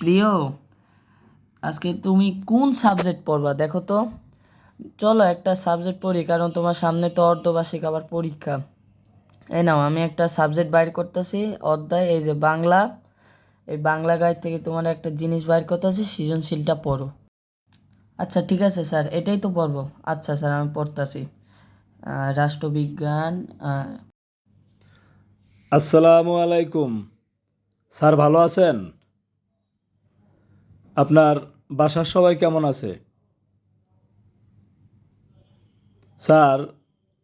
প্রিয়, আজকে তুমি কোন সাবজেক্ট পড়বা দেখো তো। চলো একটা সাবজেক্ট পড়ি, কারণ তোমার সামনে তো অর্ধবার্ষিক আবার পরীক্ষা। এই নাও, আমি একটা সাবজেক্ট বাইর করতেছি, অধ্যায় এই যে বাংলা। এই বাংলা গাইড থেকে তোমার একটা জিনিস বাইর করতেছি, সৃজনশীলটা পড়ো। আচ্ছা ঠিক আছে স্যার, এটাই তো পড়বো। আচ্ছা স্যার, আমি পড়তাছি। রাষ্ট্রবিজ্ঞান। আসসালামু আলাইকুম। স্যার ভালো আছেন? আপনার বাসার সবাই কেমন আছে? স্যার,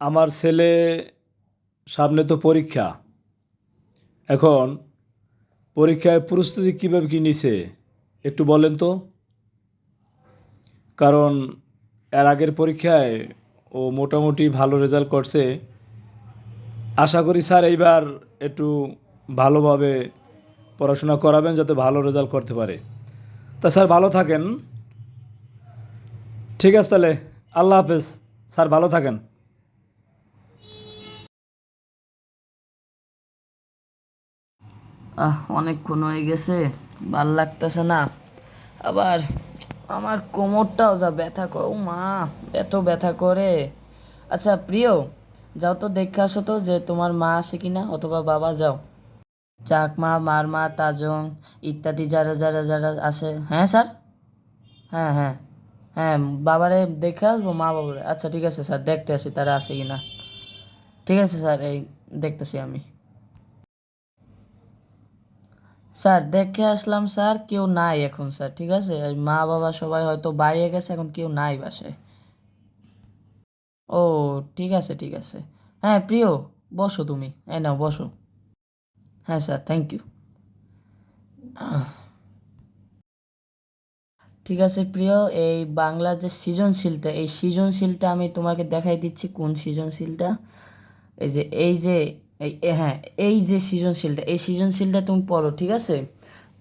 আমার ছেলে সামনে তো পরীক্ষা। এখন পরীক্ষায় প্রস্তুতি কীভাবে কী নিছে একটু বলেন তো। কারণ এর আগের পরীক্ষায় ও মোটামুটি ভালো রেজাল্ট করছে। আশা করি স্যার এইবার একটু ভালোভাবে পড়াশোনা করাবেন যাতে ভালো রেজাল্ট করতে পারে। তা স্যার ভালো থাকেন। ঠিক আছে তাহলে, আল্লাহ হাফেজ। স্যার ভালো থাকেন। অনেকক্ষণ হয়ে গেছে, ভাল লাগতেছে না। আবার আমার কোমরটাও যা ব্যথা করে, ও মা, এত ব্যথা করে। আচ্ছা প্রিয়, যাও তো দেখে আসো তো যে তোমার মা আসে কিনা, অথবা বাবা, যাও। চাকমা, মারমা, তাজং ইত্যাদি যারা যারা যারা আসে। হ্যাঁ স্যার, হ্যাঁ হ্যাঁ হ্যাঁ, বাবারে দেখে আসবো, মা বাবারে। আচ্ছা ঠিক আছে স্যার, দেখতে আসি তারা আসে কিনা। ঠিক আছে স্যার, এই দেখতেছি আমি। স্যার দেখে আসলাম স্যার, কেউ নাই এখন স্যার। ঠিক আছে, এই মা বাবা সবাই হয়তো বাইরে গেছে, এখন কেউ নাই বাসায়। ও ঠিক আছে ঠিক আছে। হ্যাঁ প্রিয়, বসো তুমি, এই নাও বসো। হ্যাঁ স্যার, থ্যাংক ইউ। ঠিক আছে প্রিয়, এই বাংলা যে সৃজনশীলটা, এই সৃজনশীলটা আমি তোমাকে দেখাই দিচ্ছি। কোন সৃজনশীলটা? এই যে হ্যাঁ, এই যে সৃজনশীলটা, এই সৃজনশীলটা তুমি পড়ো, ঠিক আছে?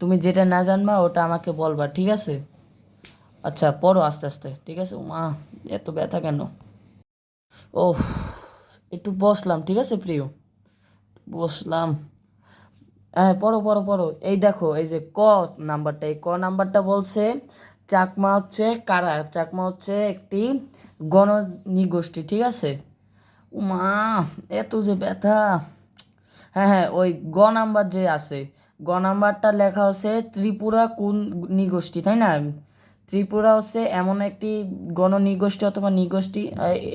তুমি যেটা না জানবা ওটা আমাকে বলবা, ঠিক আছে? আচ্ছা পড়ো আস্তে আস্তে, ঠিক আছে? মা, এত ব্যথা কেন? ওহ, একটু বসলাম, ঠিক আছে প্রিয়, বসলাম। হ্যাঁ পড়ো পড়ো পড়ো। এই দেখো, এই যে ক নাম্বারটা, এই ক নাম্বারটা বলছে চাকমা হচ্ছে কারা। চাকমা হচ্ছে একটি গণনিগোষ্ঠী, ঠিক আছে? মা, এত যে ব্যথা। হ্যাঁ হ্যাঁ, ওই গ নাম্বার যে আছে, গ নাম্বারটা লেখা হচ্ছে ত্রিপুরা কোন নিগোষ্ঠী, তাই না? ত্রিপুরা হচ্ছে এমন একটি গণনিগোষ্ঠী অথবা নিগোষ্ঠী,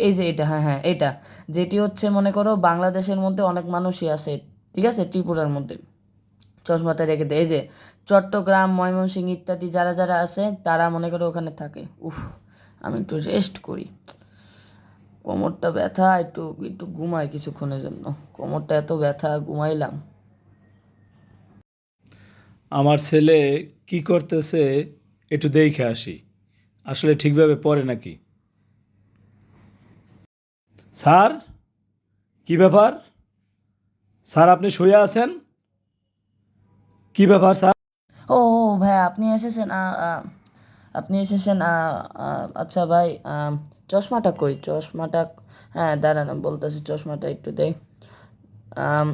এই যে এটা, হ্যাঁ হ্যাঁ এটা, যেটি হচ্ছে মনে করো বাংলাদেশের মধ্যে অনেক মানুষই আছে, ঠিক আছে, ত্রিপুরার মধ্যে। চশমাটা রেখে দেয়, এই যে চট্টগ্রাম, ময়মনসিংহ ইত্যাদি যারা যারা আছে তারা মনে করো ওখানে থাকে। উফ, আমি একটু রেস্ট করি, কোমরটা ব্যথা, একটু একটু ঘুমাই কিছুক্ষণের জন্য। কোমরটা এত ব্যথা, ঘুমাইলাম। আমার ছেলে কি করতেছে একটু দেখে আসি, আসলে ঠিকভাবে পড়ে নাকি। স্যার, কি ব্যাপার? স্যার আপনি শুয়ে আছেন? কি ব্যাপার স্যার? ও ও ভাই, আপনি এসেছেন? আপনি এসেছেন? আচ্ছা ভাই, চশমাটা কই, চশমাটা? হ্যাঁ দাঁড়ান, বলতেছি, চশমাটা একটু দেই। আম,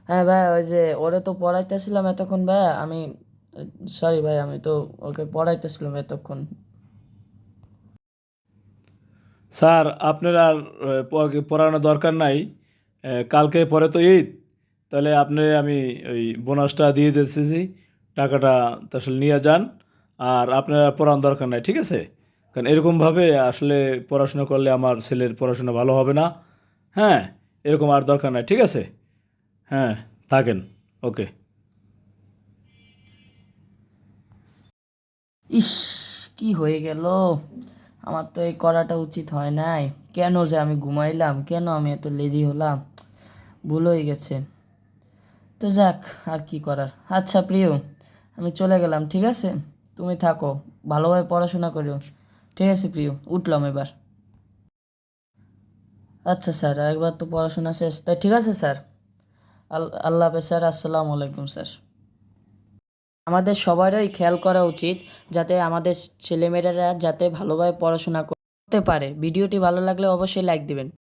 হ্যাঁ ভাই, ওই যে ওরে তো পড়াইতেছিলাম এতক্ষণ ভাই, আমি সরি ভাই, আমি তো ওকে পড়াইতেছিলাম এতক্ষণ। স্যার আপনার আর পড়ানোর দরকার নাই। কালকে পরে তো ঈদ, তাহলে আপনি আমি ওই বোনাসটা দিয়ে দিতেছি, টাকাটা তো আসলে নিয়ে যান। আর আপনার আর পড়ানোর দরকার নাই, ঠিক আছে? কারণ এরকমভাবে আসলে পড়াশোনা করলে আমার ছেলের পড়াশোনা ভালো হবে না। হ্যাঁ, এরকম আর দরকার নাই, ঠিক আছে? হ্যাঁ, থাকেন। ওকে। ইস, কি হয়ে গেল! আমার তো এই করাটা উচিত হয় নাই। কেন যে আমি ঘুমাইলাম, কেন আমি এত লেজি হলাম, ভুল হয়ে গেছে। তো যাক, আর কি করার। আচ্ছা প্রিয়, আমি চলে গেলাম, ঠিক আছে? তুমি থাকো, ভালোভাবে পড়াশোনা করো। ঠিক আছে প্রিয়, উঠলাম এবার। আচ্ছা স্যার, একবার তো পড়াশোনা শেষ, তাই ঠিক আছে স্যার। আল্লাহ হাফেজ স্যার, আসসালামু আলাইকুম স্যার। আমাদের সবারই খেয়াল করা উচিত, যাতে আমাদের ছেলেমেয়েরা যাতে ভালোভাবে পড়াশোনা করতে পারে। ভিডিওটি ভালো লাগলে অবশ্যই লাইক দিবেন।